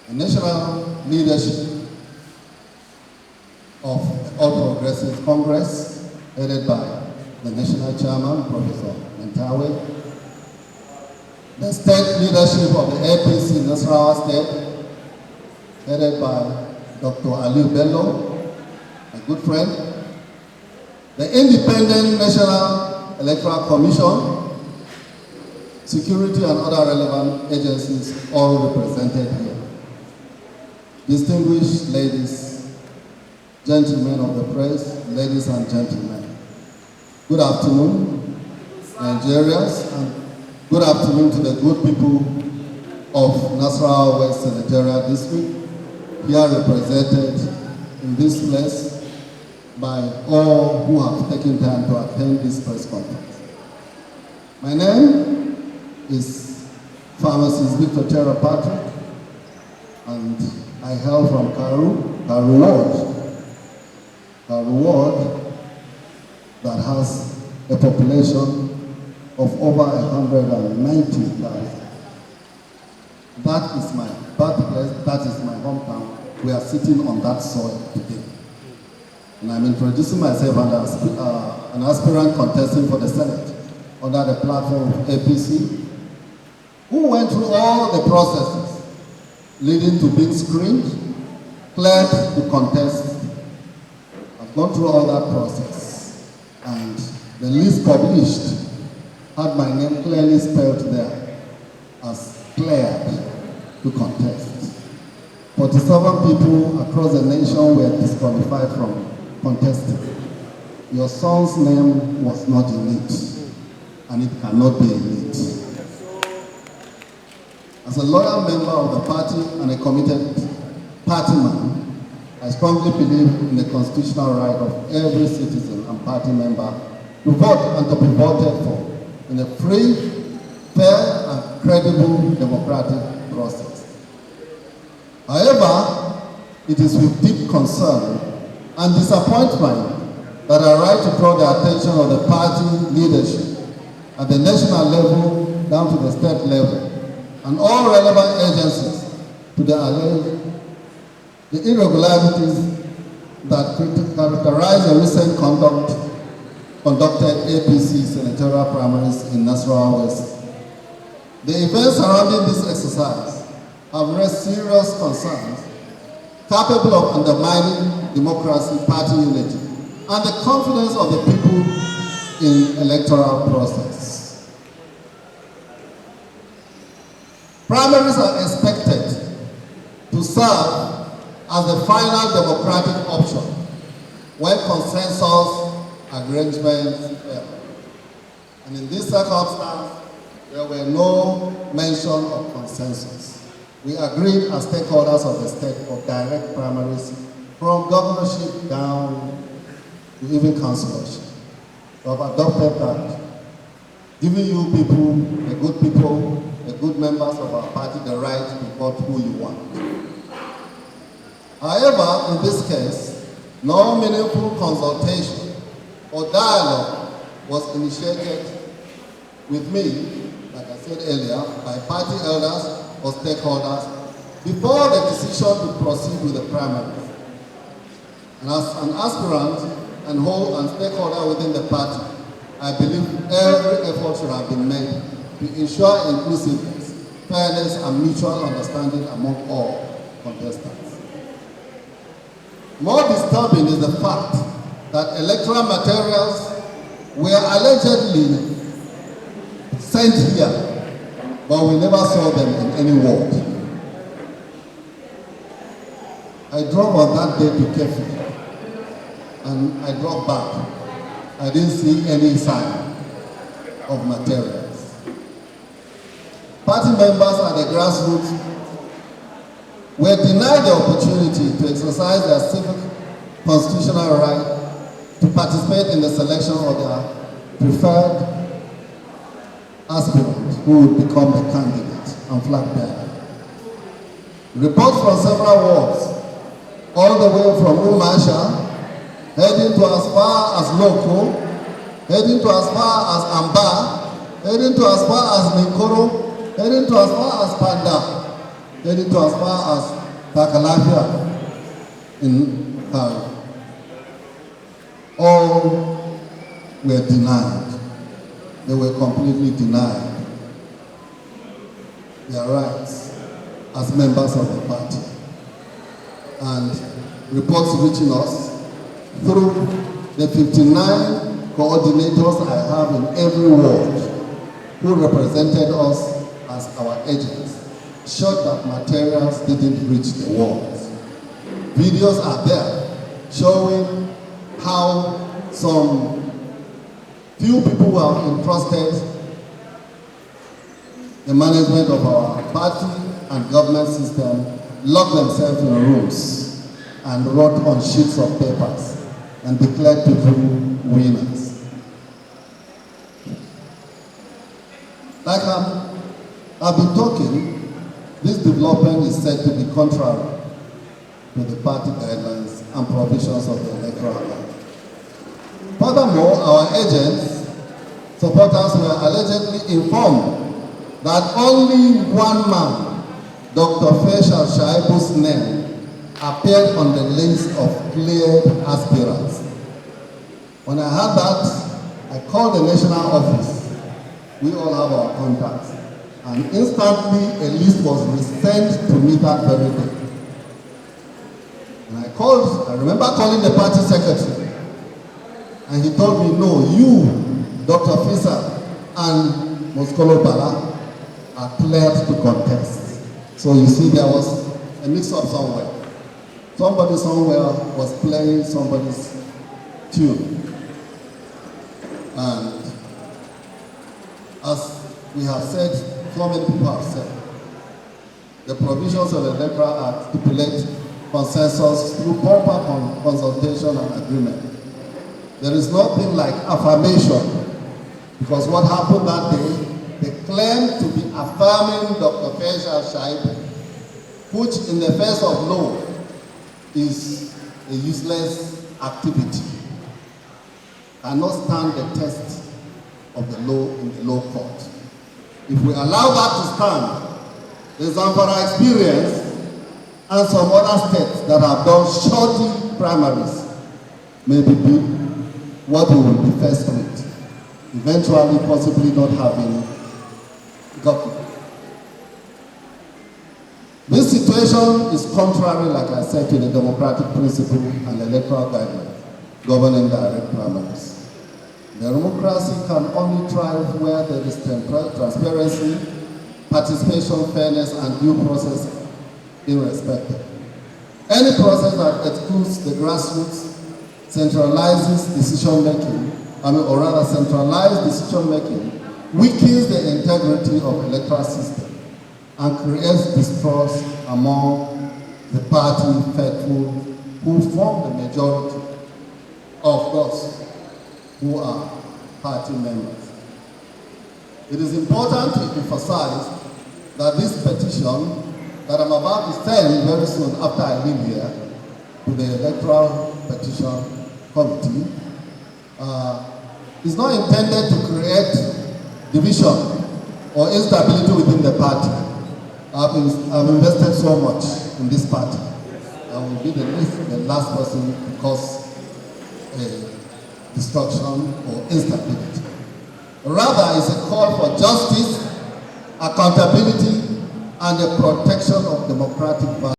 The national leadership of All Progressives Congress, headed by the national chairman, Professor Mentawe, the state leadership of the APC Nasarawa State, headed by Dr. Aliu Bello, a good friend, the Independent National Electoral Commission, security and other relevant agencies all represented here. Distinguished ladies, gentlemen of the press, ladies and gentlemen, good afternoon, Nigerians, and good afternoon to the good people of Nasarawa West Senatorial District, here represented in this place by all who have taken time to attend this press conference. My name is Pharmacist Victor Terra Patrick, and I hail from Karu Ward, that has a population of over 190,000. That is my birthplace, that is my hometown. We are sitting on that soil today. And I'm introducing myself as an aspirant contesting for the Senate under the platform of APC, who went through all the processes leading to being screened, cleared to contest. I've gone through all that process, and the list published had my name clearly spelled there as cleared to contest. 47 people across the nation were disqualified from contesting. Your son's name was not in it, and it cannot be in it. As a loyal member of the party and a committed party man, I strongly believe in the constitutional right of every citizen and party member to vote and to be voted for in a free, fair, and credible democratic process. However, it is with deep concern and disappointment that I write to draw the attention of the party leadership at the national level down to the state level and all relevant agencies to the irregularities that characterize the recent conducted APC senatorial primaries in Nasarawa West. The events surrounding this exercise have raised serious concerns capable of undermining democracy, party unity, and the confidence of the people in electoral process. Primaries are expected to serve as the final democratic option when consensus arrangements fail. And in this circumstance, there were no mention of consensus. We agreed as stakeholders of the state for direct primaries from governorship down to even councillorship. We have adopted that, giving you people, the good members of our party, the right to vote who you want. However, in this case, no meaningful consultation or dialogue was initiated with me, like I said earlier, by party elders or stakeholders before the decision to proceed with the primaries. And as an aspirant and stakeholder within the party, I believe every effort should have been made to ensure inclusiveness, fairness, and mutual understanding among all contestants. More disturbing is the fact that electoral materials were allegedly sent here, but we never saw them in any ward. I drove on that day to Kefi, and I drove back. I didn't see any sign of materials. Party members at the grassroots were denied the opportunity to exercise their civic constitutional right to participate in the selection of their preferred aspirant who would become the candidate and flag bearer. Reports from several wards, all the way from Umasha, heading to as far as Loko, heading to as far as Amba, heading to as far as Mikoro, heading to as far as Panda. made it to as far as Takalafia in Kari. All were denied. They were completely denied their rights as members of the party. And reports reaching us through the 59 coordinators I have in every ward who represented us as our agents showed that materials didn't reach the wards. Videos are there showing how some few people who have entrusted the management of our party and government system locked themselves in rooms and wrote on sheets of papers and declared people winners. Like I've been talking, this development is said to be contrary to the party guidelines and provisions of the Electoral Act. Furthermore, our agents, supporters were allegedly informed that only one man, Dr. Faisal Shaibu's name, appeared on the list of cleared aspirants. When I heard that, I called the national office. We all have our contacts. And instantly, a list was resent to me that very day. And I remember calling the party secretary. And he told me, no, you, Dr. Faisal, and Moskolo Bala are cleared to contest. So you see, there was a mix-up somewhere. Somebody somewhere was playing somebody's tune. And as we have said, so many people have said, the provisions of the Electoral Act stipulate consensus through proper consultation and agreement. There is nothing like affirmation, because what happened that day, they claimed to be affirming Dr. Faisal Shaibu, which in the face of law is a useless activity, cannot stand the test of the law in the law court. If we allow that to stand, the Zamfara experience and some other states that have done shorty primaries may be what we will be faced with, eventually possibly not having government. This situation is contrary, like I said, to the democratic principle and electoral guidelines governing direct primaries. Democracy can only thrive where there is transparency, participation, fairness, and due process irrespective. Any process that excludes the grassroots centralizes decision-making, or rather centralized decision-making, weakens the integrity of the electoral system and creates distrust among the party faithful who form the majority of those who are party members. It is important to emphasize that this petition that I'm about to send very soon after I leave here to the Electoral Petition Committee is not intended to create division or instability within the party. I've invested so much in this party. I will be the last person to cause destruction or instability. Rather, it's a call for justice, accountability, and the protection of democratic values.